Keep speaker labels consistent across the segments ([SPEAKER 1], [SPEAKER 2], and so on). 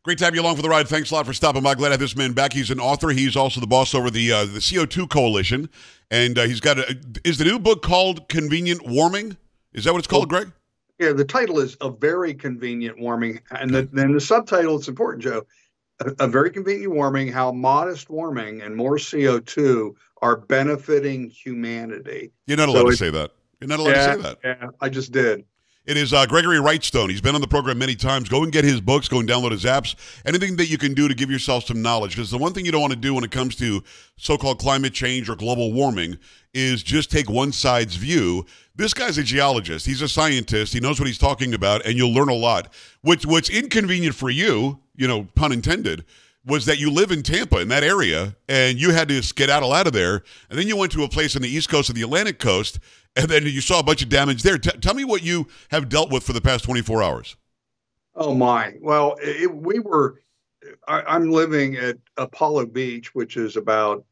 [SPEAKER 1] Great to have you along for the ride. Thanks a lot for stopping by. Glad to have this man back. He's an author. He's also the boss over the CO2 Coalition. And he's got is the new book called Convenient Warming? Is that what it's called, Greg?
[SPEAKER 2] Yeah, the title is A Very Convenient Warming. And then the subtitle, it's important, Joe, A Very Convenient Warming, How Modest Warming and More CO2 Are Benefiting Humanity.
[SPEAKER 1] You're not allowed to say that. You're not allowed to say that.
[SPEAKER 2] Yeah, I just did.
[SPEAKER 1] It is Gregory Wrightstone. He's been on the program many times. Go and get his books. Go and download his apps. Anything that you can do to give yourself some knowledge. Because the one thing you don't want to do when it comes to so-called climate change or global warming is just take one side's view. This guy's a geologist. He's a scientist. He knows what he's talking about, and you'll learn a lot. What's inconvenient for you, pun intended, was that you live in Tampa, in that area, and you had to skedaddle out of there, and then you went to a place on the East Coast of the Atlantic Coast, and then you saw a bunch of damage there. Tell me what you have dealt with for the past 24 hours.
[SPEAKER 2] Oh, my. Well, I'm living at Apollo Beach, which is about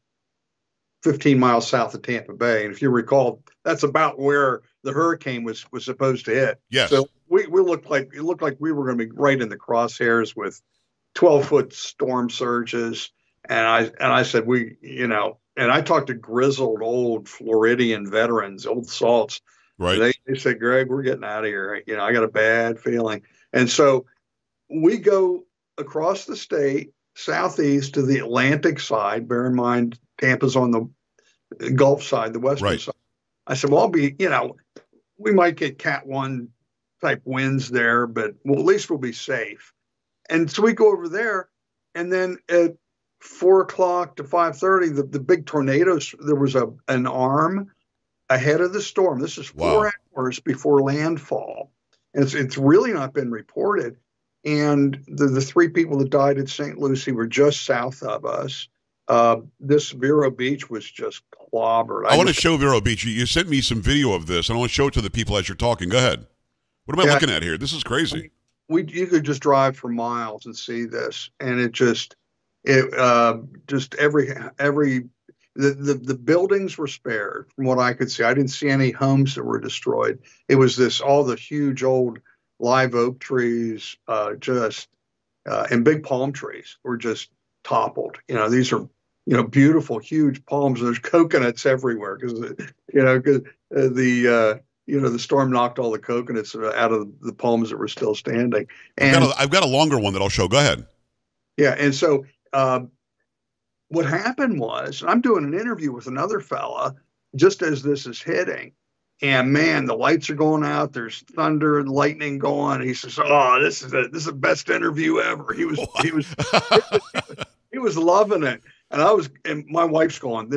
[SPEAKER 2] 15 miles south of Tampa Bay. And if you recall, that's about where the hurricane was supposed to hit.
[SPEAKER 1] Yes.
[SPEAKER 2] So it looked like we were going to be right in the crosshairs with 12-foot storm surges. And I said, and I talked to grizzled old Floridian veterans, old salts.
[SPEAKER 1] Right.
[SPEAKER 2] They said, Greg, we're getting out of here. I got a bad feeling. And so we go across the state, southeast to the Atlantic side. Bear in mind, Tampa's on the Gulf side, the western side. I said, well, I'll be, we might get Cat 1 type winds there, but at least we'll be safe. And so we go over there, and then at 4 o'clock to 5:30, the big tornadoes, there was an arm ahead of the storm. This is 4 hours before landfall. And it's really not been reported. And the three people that died at St. Lucie were just south of us. This Vero Beach was just clobbered.
[SPEAKER 1] I want to show Vero Beach. You sent me some video of this, and I want to show it to the people as you're talking. Go ahead. What am I looking at here? This is crazy.
[SPEAKER 2] You could just drive for miles and see this, and the buildings were spared from what I could see. I didn't see any homes that were destroyed. It was all the huge old live oak trees, and big palm trees were just toppled. These are beautiful, huge palms. There's coconuts everywhere because the storm knocked all the coconuts out of the palms that were still standing. And
[SPEAKER 1] I've got a longer one that I'll show. Go ahead.
[SPEAKER 2] Yeah, and so what happened was, I'm doing an interview with another fella just as this is hitting, and man, the lights are going out. There's thunder and lightning going. He says, "Oh, this is the best interview ever." He was loving it, and my wife's going,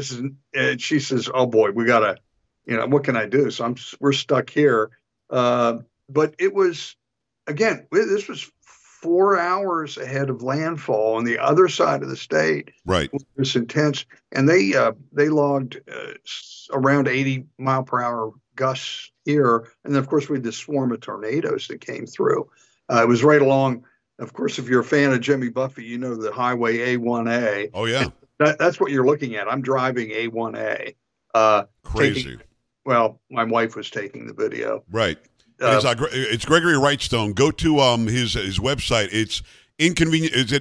[SPEAKER 2] and she says, "Oh boy, we gotta, what can I do?" So we're stuck here. But it was, again, this was 4 hours ahead of landfall on the other side of the state.
[SPEAKER 1] Right.
[SPEAKER 2] It was intense. And they logged around 80 mile per hour gusts here. And then, of course, we had this swarm of tornadoes that came through. It was right along. Of course, if you're a fan of Jimmy Buffett, the highway A1A.
[SPEAKER 1] Oh, yeah.
[SPEAKER 2] That's what you're looking at. I'm driving A1A.
[SPEAKER 1] Crazy.
[SPEAKER 2] My wife was taking the video.
[SPEAKER 1] Right. It's Gregory Wrightstone. Go to his website. It's inconvenient.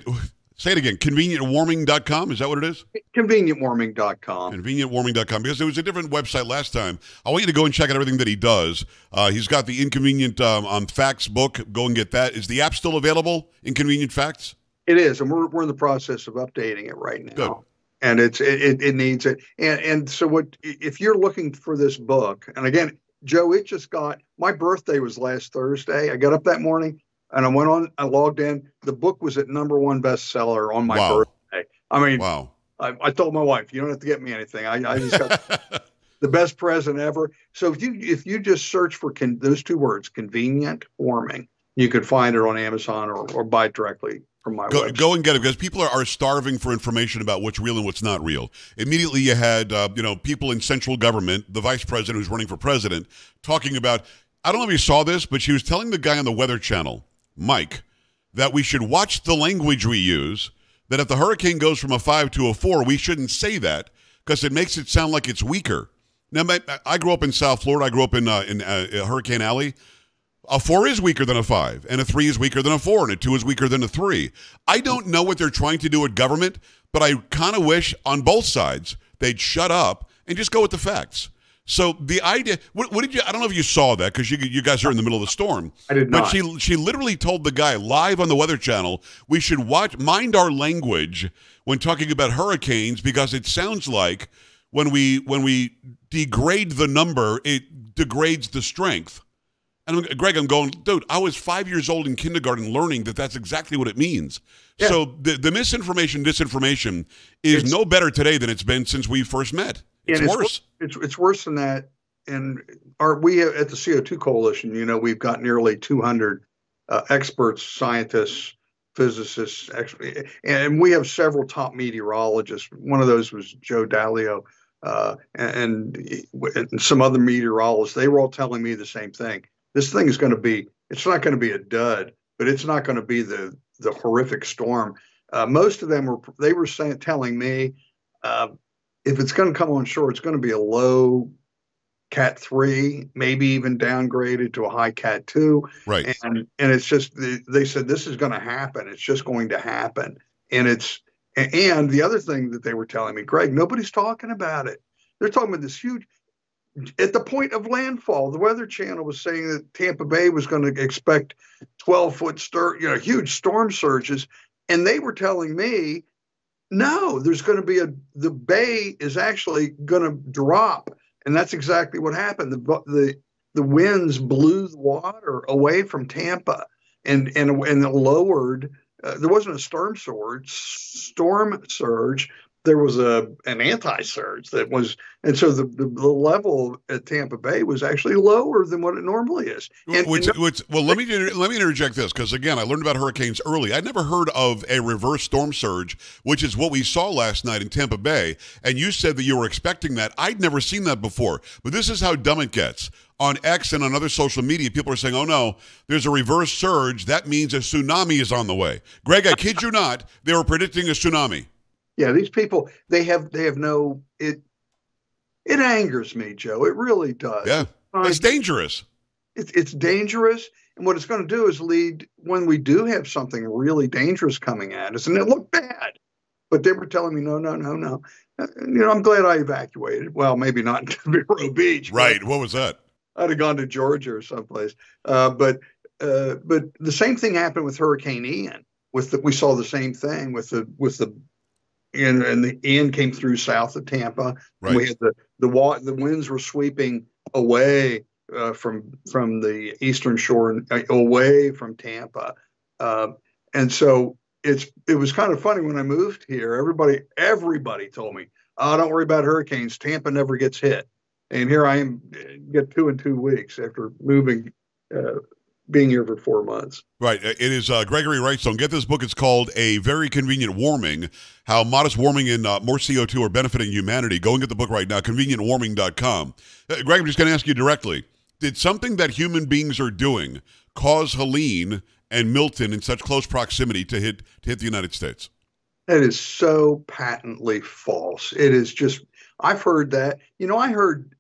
[SPEAKER 1] Say it again. Convenientwarming.com. Is that what it is?
[SPEAKER 2] Convenientwarming.com.
[SPEAKER 1] Convenientwarming.com. Because there was a different website last time. I want you to go and check out everything that he does. He's got the Inconvenient Facts book. Go and get that. Is the app still available? Inconvenient Facts.
[SPEAKER 2] It is, and we're in the process of updating it right now.
[SPEAKER 1] Good.
[SPEAKER 2] And it needs it. And so if you're looking for this book, and again, Joe, my birthday was last Thursday. I got up that morning and I logged in. The book was at #1 bestseller on my birthday. I mean,
[SPEAKER 1] wow.
[SPEAKER 2] I told my wife, you don't have to get me anything. I just got the best present ever. So if you just search for those two words, convenient warming, you could find it on Amazon or buy it directly from my website.
[SPEAKER 1] Go and get it, because people are starving for information about what's real and what's not real. Immediately you had people in central government, the vice president who's running for president, talking about, I don't know if you saw this, but she was telling the guy on the Weather Channel, Mike, that we should watch the language we use, that if the hurricane goes from a 5 to a 4, we shouldn't say that because it makes it sound like it's weaker. Now, I grew up in South Florida. I grew up in Hurricane Alley. A 4 is weaker than a 5, and a 3 is weaker than a 4, and a 2 is weaker than a 3. I don't know what they're trying to do at government, but I kind of wish on both sides they'd shut up and just go with the facts. So the idea, what did you? I don't know if you saw that because you guys are in the middle of the storm.
[SPEAKER 2] I did not.
[SPEAKER 1] But she literally told the guy live on the Weather Channel we should mind our language when talking about hurricanes because it sounds like when we degrade the number, it degrades the strength. And Greg, I'm going, dude, I was 5 years old in kindergarten learning that that's exactly what it means. Yeah. So the misinformation, disinformation is no better today than it's been since we first met. It's worse.
[SPEAKER 2] It's worse than that. And we at the CO2 Coalition, we've got nearly 200 experts, scientists, physicists, and we have several top meteorologists. One of those was Joe Dalio, and some other meteorologists. They were all telling me the same thing. This thing is going to be, it's not going to be a dud, but it's not going to be the horrific storm. Most of them were telling me, if it's going to come on shore, it's going to be a low Cat 3, maybe even downgraded to a high Cat 2.
[SPEAKER 1] Right.
[SPEAKER 2] And it's just, they said this is going to happen. It's just going to happen. And the other thing that they were telling me, Greg, nobody's talking about it. They're talking about this huge, at the point of landfall, the Weather Channel was saying that Tampa Bay was going to expect 12-foot huge storm surges. And they were telling me, no, there's going to be the bay is actually going to drop. And that's exactly what happened. The winds blew the water away from Tampa and it lowered. There wasn't a storm surge. There was an anti-surge that was, and so the level at Tampa Bay was actually lower than what it normally is.
[SPEAKER 1] Well, let me interject this because again, I learned about hurricanes early. I'd never heard of a reverse storm surge, which is what we saw last night in Tampa Bay. And you said that you were expecting that. I'd never seen that before. But this is how dumb it gets. On X and on other social media, people are saying, oh, no, there's a reverse surge. That means a tsunami is on the way. Greg, I kid you not, they were predicting a tsunami.
[SPEAKER 2] Yeah, these people, they have no, it angers me, Joe. It really does.
[SPEAKER 1] Yeah, it's dangerous.
[SPEAKER 2] It's dangerous. And what it's going to do is lead, when we do have something really dangerous coming at us, and it looked bad, but they were telling me, no. I'm glad I evacuated. Well, maybe not to Vero Beach.
[SPEAKER 1] Right. What was that?
[SPEAKER 2] I'd have gone to Georgia or someplace. But the same thing happened with Hurricane Ian. We saw the same thing with the and the Ian came through south of Tampa.
[SPEAKER 1] Right.
[SPEAKER 2] And we had the winds were sweeping away from the eastern shore and away from Tampa. And so it was kind of funny when I moved here. Everybody told me, "Oh, don't worry about hurricanes. Tampa never gets hit." And here I am, get 2 in 2 weeks after moving, being here for 4 months.
[SPEAKER 1] Right. It is Gregory Wrightstone. Get this book. It's called A Very Convenient Warming, How Modest Warming and More CO2 Are Benefiting Humanity. Go and get the book right now, convenientwarming.com. Greg, I'm just going to ask you directly. Did something that human beings are doing cause Helene and Milton in such close proximity to hit the United States?
[SPEAKER 2] That is so patently false. It is just, I've heard that. I heard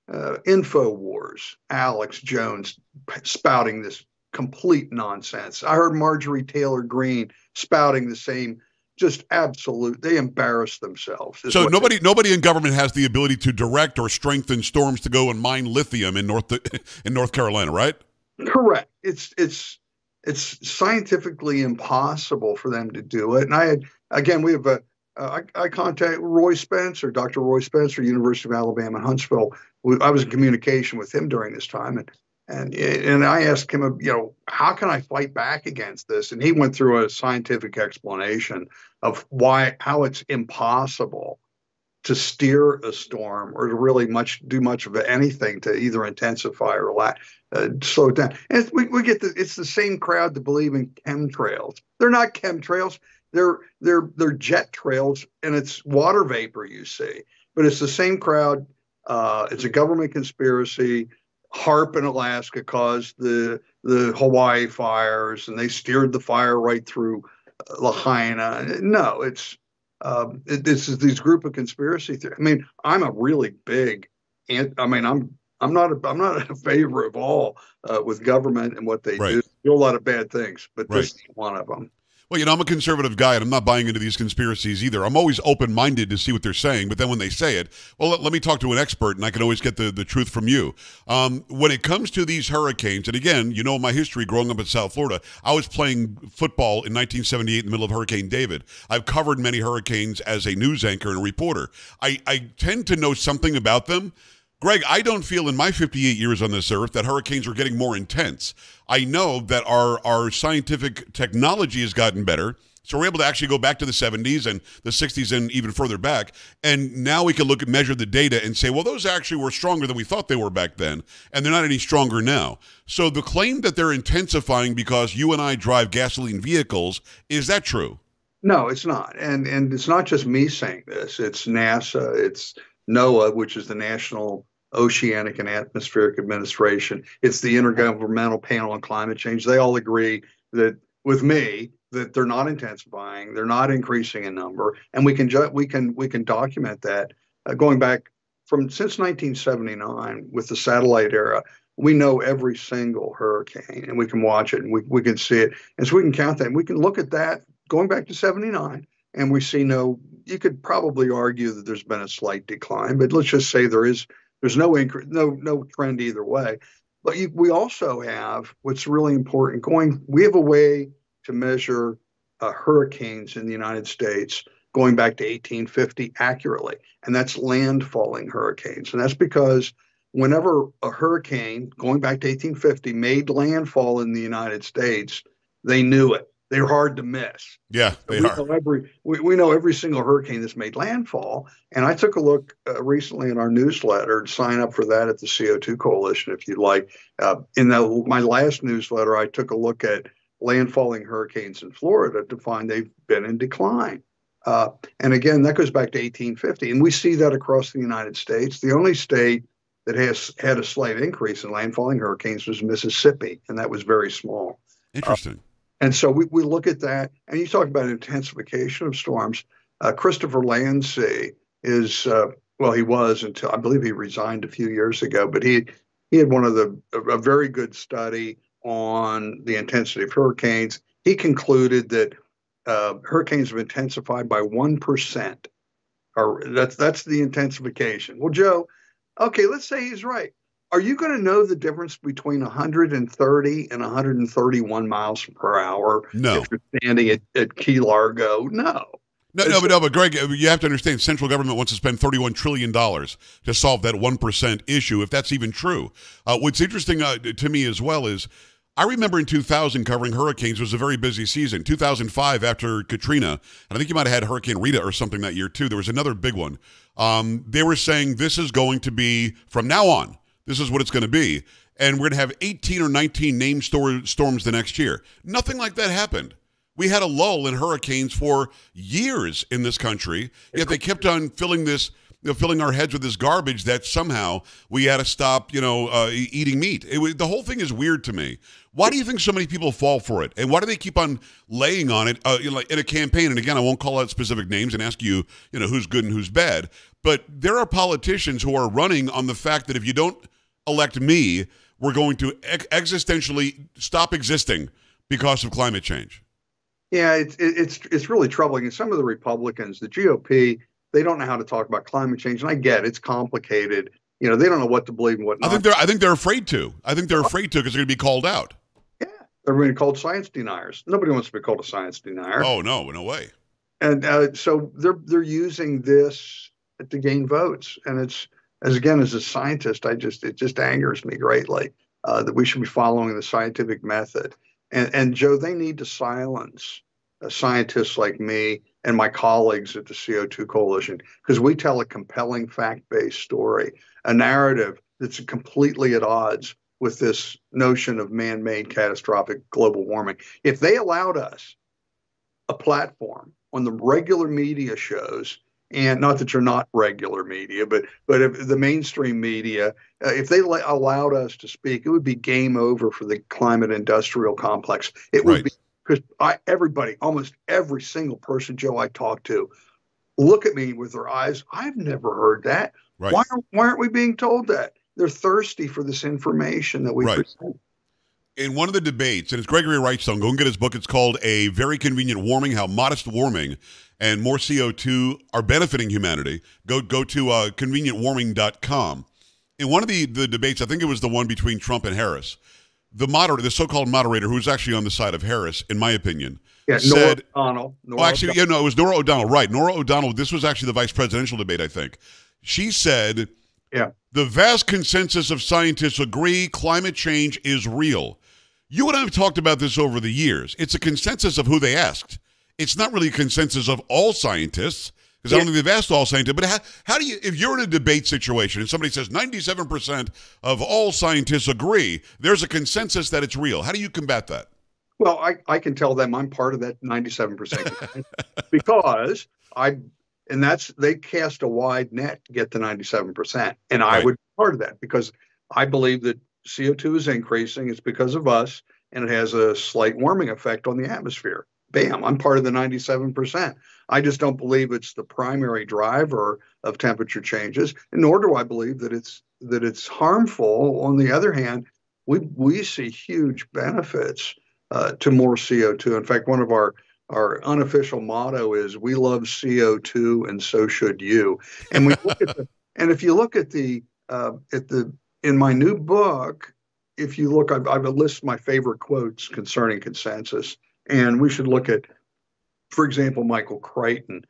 [SPEAKER 2] InfoWars, Alex Jones spouting this complete nonsense. I heard Marjorie Taylor Greene spouting the same, just absolute. They embarrass themselves.
[SPEAKER 1] So nobody in government has the ability to direct or strengthen storms to go and mine lithium in North Carolina, right?
[SPEAKER 2] Correct. It's scientifically impossible for them to do it. And we have I contact Roy Spencer, Dr. Roy Spencer, University of Alabama, Huntsville. I was in communication with him during this time, and I asked him, how can I fight back against this? And he went through a scientific explanation of how it's impossible to steer a storm or to really do much of anything to either intensify or slow it down. And we get it's the same crowd that believe in chemtrails. They're not chemtrails. They're jet trails, and it's water vapor you see. But it's the same crowd. It's a government conspiracy. HAARP in Alaska caused the Hawaii fires, and they steered the fire right through Lahaina. No, this is these group of conspiracy theories. I mean, I'm a really big, I'm I'm not in favor of all with government and what they
[SPEAKER 1] Right.
[SPEAKER 2] do a lot of bad things, but
[SPEAKER 1] Right.
[SPEAKER 2] this is one of them.
[SPEAKER 1] Well, I'm a conservative guy, and I'm not buying into these conspiracies either. I'm always open-minded to see what they're saying, but then when they say it, well, let me talk to an expert, and I can always get the truth from you. When it comes to these hurricanes, and again, my history growing up in South Florida, I was playing football in 1978 in the middle of Hurricane David. I've covered many hurricanes as a news anchor and a reporter. I tend to know something about them. Greg, I don't feel in my 58 years on this earth that hurricanes are getting more intense. I know that our scientific technology has gotten better. So we're able to actually go back to the 70s and the 60s and even further back. And now we can measure the data and say, well, those actually were stronger than we thought they were back then. And they're not any stronger now. So the claim that they're intensifying because you and I drive gasoline vehicles, is that true?
[SPEAKER 2] No, it's not. And it's not just me saying this. It's NASA, it's NOAA, which is the National Oceanic and Atmospheric Administration. It's the Intergovernmental Panel on Climate Change. They all agree that with me that they're not intensifying, they're not increasing in number, and we can document that going back from since 1979 with the satellite era. We know every single hurricane, and we can watch it, and we can see it, and so we can count that, and we can look at that going back to 79. And we see you could probably argue that there's been a slight decline, but let's just say there's no increase, no trend either way. But we also have what's really important we have a way to measure hurricanes in the United States going back to 1850 accurately, and that's landfalling hurricanes. And that's because whenever a hurricane going back to 1850 made landfall in the United States, they knew it. They're hard to miss.
[SPEAKER 1] Yeah, they are.
[SPEAKER 2] We know every single hurricane that's made landfall. And I took a look recently in our newsletter. Sign up for that at the CO2 Coalition if you'd like. In my last newsletter, I took a look at landfalling hurricanes in Florida to find they've been in decline. And again, that goes back to 1850. And we see that across the United States. The only state that has had a slight increase in landfalling hurricanes was Mississippi, and that was very small.
[SPEAKER 1] Interesting.
[SPEAKER 2] And so we look at that, and you talk about intensification of storms. Christopher Landsea is, he was until I believe he resigned a few years ago, but he had a very good study on the intensity of hurricanes. He concluded that hurricanes have intensified by 1%. Or that's the intensification. Well, Joe, okay, let's say he's right. Are you going to know the difference between 130 and 131 miles per hour?
[SPEAKER 1] No.
[SPEAKER 2] If you're standing at Key Largo? No.
[SPEAKER 1] But Greg, you have to understand, central government wants to spend $31 trillion to solve that 1% issue, if that's even true. What's interesting to me as well is, I remember in 2000 covering hurricanes. It was a very busy season. 2005, after Katrina, and I think you might have had Hurricane Rita or something that year too. There was another big one. They were saying this is going to be, from now on, this is what it's going to be. And we're going to have 18 or 19 named storms the next year. Nothing like that happened. We had a lull in hurricanes for years in this country, yet they kept on filling our heads with this garbage that somehow we had to stop, eating meat. The whole thing is weird to me. Why do you think so many people fall for it? And why do they keep on laying on it in a campaign? And again, I won't call out specific names and ask you, who's good and who's bad. But there are politicians who are running on the fact that if you don't elect me, we're going to existentially stop existing because of climate change.
[SPEAKER 2] Yeah, it's really troubling. And some of the Republicans, the GOP, they don't know how to talk about climate change. And I get it, it's complicated. They don't know what to believe and what not.
[SPEAKER 1] I think they're afraid to. I think they're afraid to because they're going to be called out.
[SPEAKER 2] Yeah, they're going to be called science deniers. Nobody wants to be called a science denier.
[SPEAKER 1] Oh no way.
[SPEAKER 2] And so they're using this to gain votes. And it's as a scientist, it just angers me greatly that we should be following the scientific method. And Joe, they need to silence scientists like me and my colleagues at the CO2 Coalition, because we tell a compelling fact-based story, a narrative that's completely at odds with this notion of man-made catastrophic global warming. If they allowed us a platform on the regular media shows, and not that you're not regular media, but if the mainstream media, if they allowed us to speak, it would be game over for the climate industrial complex. It would be, because almost every single person, Joe, I talk to, look at me with their eyes. I've never heard that.
[SPEAKER 1] Right.
[SPEAKER 2] Why aren't we being told that? they're thirsty for this information that we
[SPEAKER 1] Right.
[SPEAKER 2] present.
[SPEAKER 1] In one of the debates, and it's Gregory Wrightstone, go and get his book. It's called A Very Convenient Warming, How Modest Warming and More CO2 Are Benefiting Humanity. Go to convenientwarming.com. In one of the debates, I think it was the one between Trump and Harris, the so-called moderator, who was actually on the side of Harris, in my opinion,
[SPEAKER 2] Yeah,
[SPEAKER 1] said,
[SPEAKER 2] Nora O'Donnell.
[SPEAKER 1] it was Nora O'Donnell. Right. Nora O'Donnell. This was actually the vice presidential debate, I think. She said,
[SPEAKER 2] Yeah.
[SPEAKER 1] the vast consensus of scientists agree climate change is real. You and I have talked about this over the years. It's a consensus of who they asked. It's not really a consensus of all scientists, because I don't think they've asked all scientists. But how do you, if you're in a debate situation and somebody says 97% of all scientists agree, there's a consensus that it's real. How do you combat that?
[SPEAKER 2] Well, I can tell them I'm part of that 97% because they cast a wide net to get to 97%. And I would be part of that because I believe that CO2 is increasing. It's because of us, and it has a slight warming effect on the atmosphere. Bam, I'm part of the 97%. I just don't believe it's the primary driver of temperature changes, nor do I believe that it's harmful. On the other hand, we see huge benefits to more CO2. In fact, one of our unofficial motto is "We love CO2, and so should you." And we look at if you look at in my new book, if you look, I've listed my favorite quotes concerning consensus, and we should look at, for example, Michael Crichton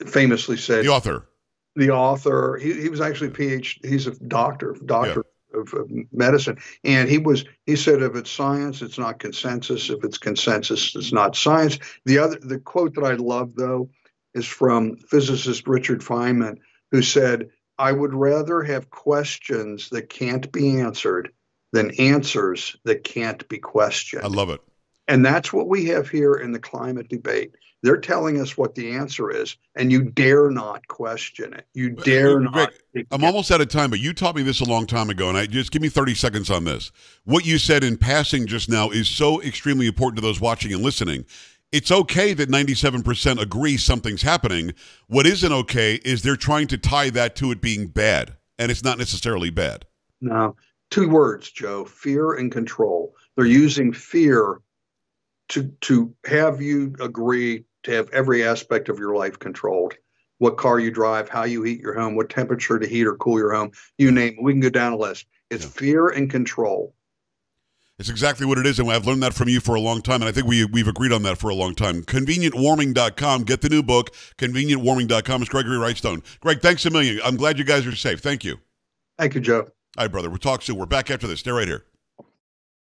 [SPEAKER 2] famously said, the author, he was actually PhD, he's a doctor of medicine, and he said, if it's science, it's not consensus. If it's consensus, it's not science. The quote that I love, though, is from physicist Richard Feynman, who said, I would rather have questions that can't be answered than answers that can't be questioned.
[SPEAKER 1] I love it.
[SPEAKER 2] And that's what we have here in the climate debate. They're telling us what the answer is, and you dare not question it. You dare not.
[SPEAKER 1] I'm almost out of time, but you taught me this a long time ago, and just give me 30 seconds on this. What you said in passing just now is so extremely important to those watching and listening. It's okay that 97% agree something's happening. What isn't okay is they're trying to tie that to it being bad, and it's not necessarily bad.
[SPEAKER 2] No. Two words, Joe: fear and control. They're using fear to have you agree to have every aspect of your life controlled. What car you drive, how you heat your home, what temperature to heat or cool your home, you name it. We can go down a list. It's fear and control.
[SPEAKER 1] It's exactly what it is, and I've learned that from you for a long time, and I think we've agreed on that for a long time. Convenientwarming.com. Get the new book, convenientwarming.com. It's Gregory Wrightstone. Greg, thanks a million. I'm glad you guys are safe. Thank you.
[SPEAKER 2] Thank you, Joe.
[SPEAKER 1] All right, brother. We'll talk soon. We're back after this. Stay right here.